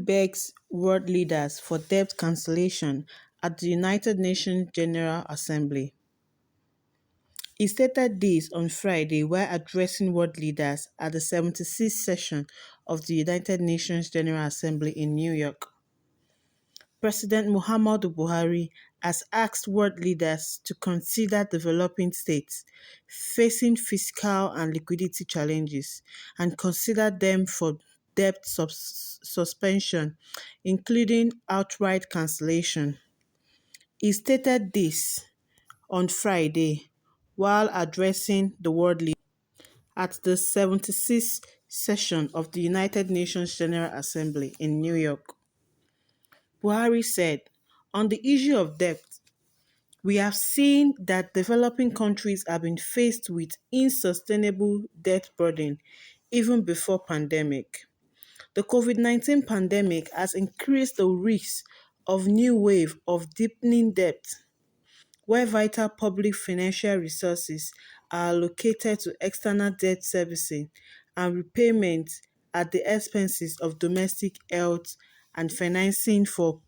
begs world leaders for debt cancellation at the United Nations General Assembly. He stated this on Friday while addressing world leaders at the 76th session of the United Nations General Assembly in New York. President Muhammadu Buhari has asked world leaders to consider developing states facing fiscal and liquidity challenges and consider them for debt suspension, including outright cancellation. He stated this on Friday while addressing the world leaders at the 76th session of the United Nations General Assembly in New York. Buhari said, on the issue of debt, we have seen that developing countries have been faced with unsustainable debt burden even before pandemic. The COVID-19 pandemic has increased the risk of new wave of deepening debt, where vital public financial resources are allocated to external debt servicing and repayment at the expenses of domestic health and financing for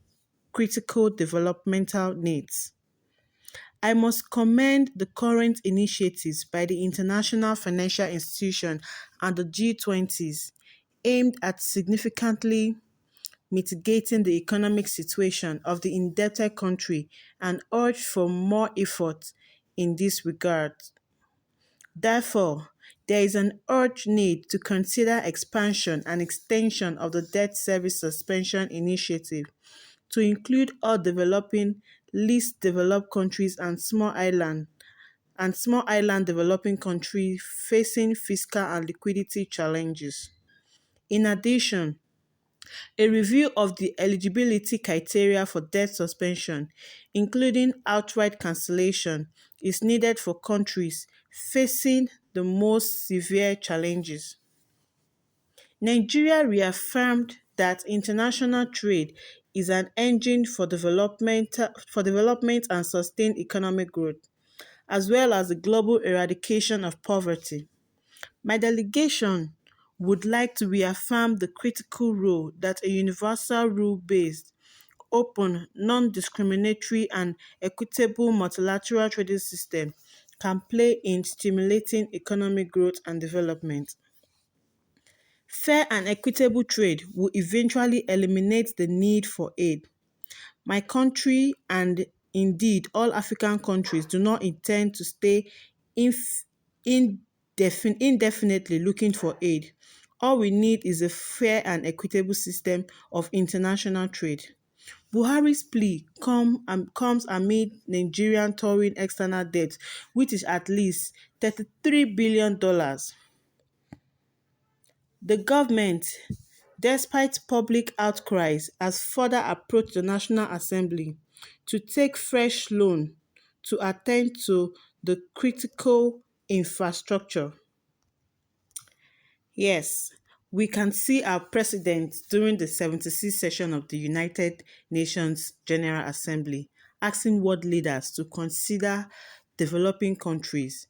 critical developmental needs. I must commend the current initiatives by the international financial institutions and the G20s aimed at significantly mitigating the economic situation of the indebted country and urge for more effort in this regard. Therefore, there is an urgent need to consider expansion and extension of the debt service suspension initiative to include all developing, least developed countries and small island developing countries facing fiscal and liquidity challenges. In addition, a review of the eligibility criteria for debt suspension, including outright cancellation, is needed for countries facing the most severe challenges. Nigeria reaffirmed that international trade is an engine for development and sustained economic growth, as well as the global eradication of poverty. My delegation would like to reaffirm the critical role that a universal rule-based, open, non-discriminatory and equitable multilateral trading system can play in stimulating economic growth and development. Fair and equitable trade will eventually eliminate the need for aid. My country and indeed all African countries do not intend to stay inf- indefinitely looking for aid. All we need is a fair and equitable system of international trade. Buhari's plea comes amid Nigerian towering external debt, which is at least $33 billion. The government, despite public outcries, has further approached the National Assembly to take fresh loan to attend to the critical infrastructure. Yes, we can see our president during the 76th session of the United Nations General Assembly asking world leaders to consider developing countries,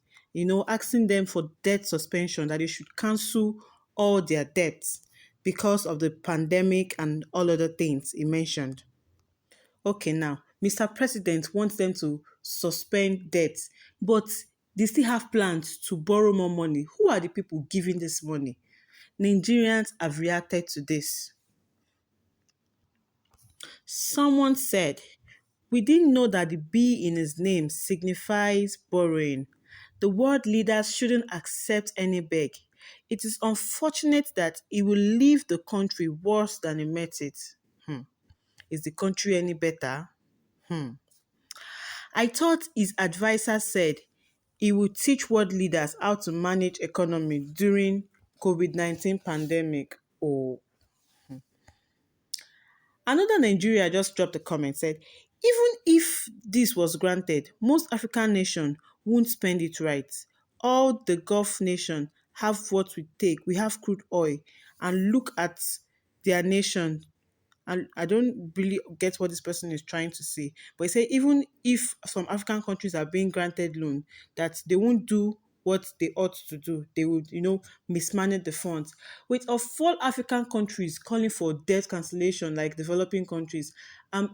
asking them for debt suspension, that they should cancel all their debts because of the pandemic and all other things he mentioned. Okay, now, Mr. President wants them to suspend debt, but they still have plans to borrow more money. Who are the people giving this money? Nigerians have reacted to this. Someone said, we didn't know that the B in his name signifies borrowing. The world leaders shouldn't accept any beg. It is unfortunate that he will leave the country worse than he met it. Is the country any better? I thought his advisor said he would teach world leaders how to manage economy during COVID-19 pandemic. Oh. Another Nigeria just dropped a comment, said, even if this was granted, most African nations won't spend it right. All the Gulf nations have what we take. We have crude oil. And look at their nation. And I don't really get what this person is trying to say. But he said even if some African countries are being granted loan, that they won't do what they ought to do. They would, mismanage the funds. With of all African countries calling for debt cancellation, like developing countries, I'm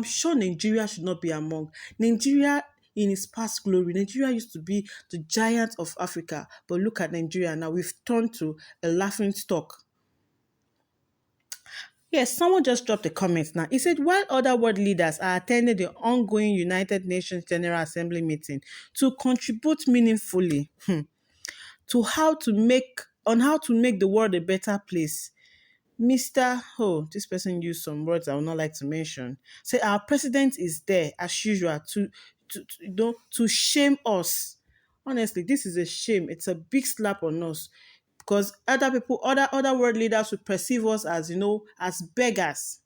sure Nigeria should not be among. Nigeria, in its past glory, Nigeria used to be the giant of Africa, but look at Nigeria now. We've turned to a laughing stock. Yes, someone just dropped a comment now. He said, while other world leaders are attending the ongoing United Nations General Assembly meeting to contribute meaningfully to how to make the world a better place, Mr. Oh, this person used some words I would not like to mention. Say our president is there as usual to shame us. Honestly, this is a shame. It's a big slap on us because other world leaders would perceive us as as beggars.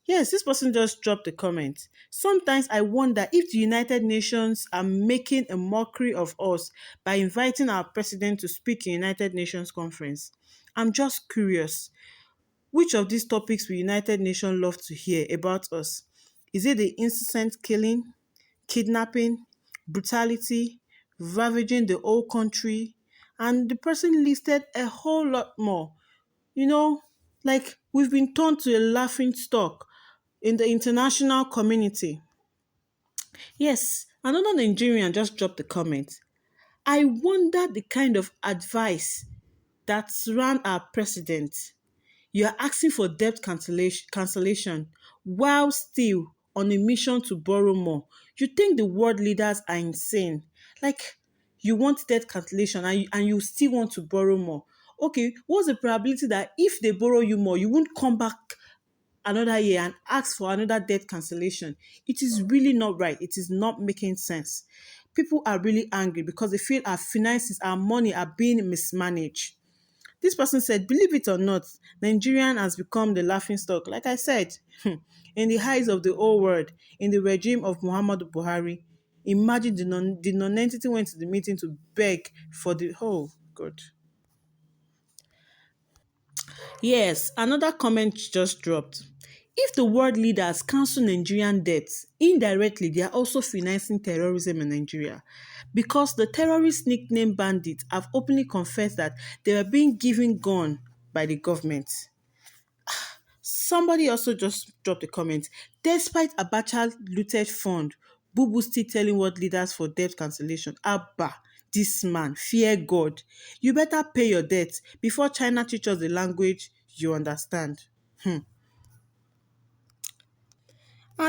Yes, this person just dropped a comment. Sometimes I wonder if the United Nations are making a mockery of us by inviting our president to speak in United Nations conference. I'm just curious. Which of these topics will United Nations love to hear about us? Is it the incessant killing, kidnapping, brutality, ravaging the whole country? And the person listed a whole lot more. You know, like we've been turned to a laughing stock in the international community. Yes, another Nigerian just dropped a comment. I wonder the kind of advice that ran our president. You are asking for debt cancellation while still on a mission to borrow more. You think the world leaders are insane? Like, you want debt cancellation and you still want to borrow more. Okay, what's the probability that if they borrow you more, you won't come back another year and ask for another debt cancellation? It is really not right. It is not making sense. People are really angry because they feel our finances, our money are being mismanaged. This person said, believe it or not, Nigerian has become the laughing stock. Like I said, in the eyes of the whole world, in the regime of Muhammadu Buhari, imagine the non-entity went to the meeting to beg for the whole. God. Yes, another comment just dropped. If the world leaders cancel Nigerian debts, indirectly they are also financing terrorism in Nigeria. Because the terrorist nicknamed bandits have openly confessed that they were being given gun by the government. Somebody also just dropped a comment. Despite Abacha looted fund, Bubu still telling world leaders for debt cancellation. Abba, this man, fear God. You better pay your debt before China teaches the language you understand. And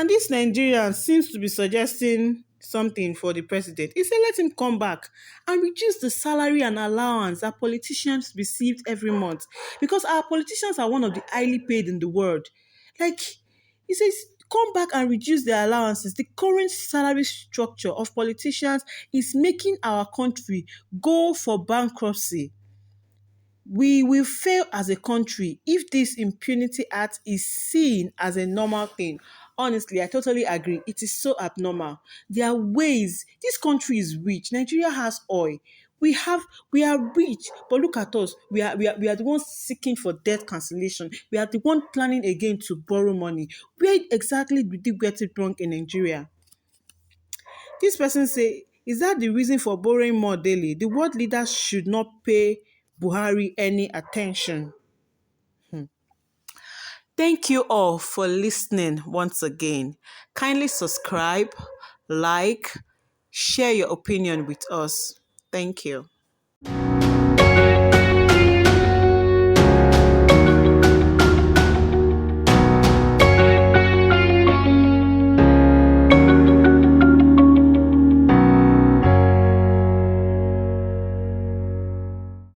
this Nigerian seems to be suggesting something for the president. He said let him come back and reduce the salary and allowance that politicians received every month. Because our politicians are one of the highly paid in the world. Like, he says, come back and reduce the allowances. The current salary structure of politicians is making our country go for bankruptcy. We will fail as a country if this impunity act is seen as a normal thing. Honestly, I totally agree. It is so abnormal. There are ways. This country is rich. Nigeria has oil. We have we are rich, but look at us. We are the ones seeking for debt cancellation. We are the one planning again to borrow money. Where exactly did we get it wrong in Nigeria? This person say, is that the reason for borrowing more daily? The world leaders should not pay Buhari any attention. Thank you all for listening once again. Kindly subscribe, like, share your opinion with us. Thank you.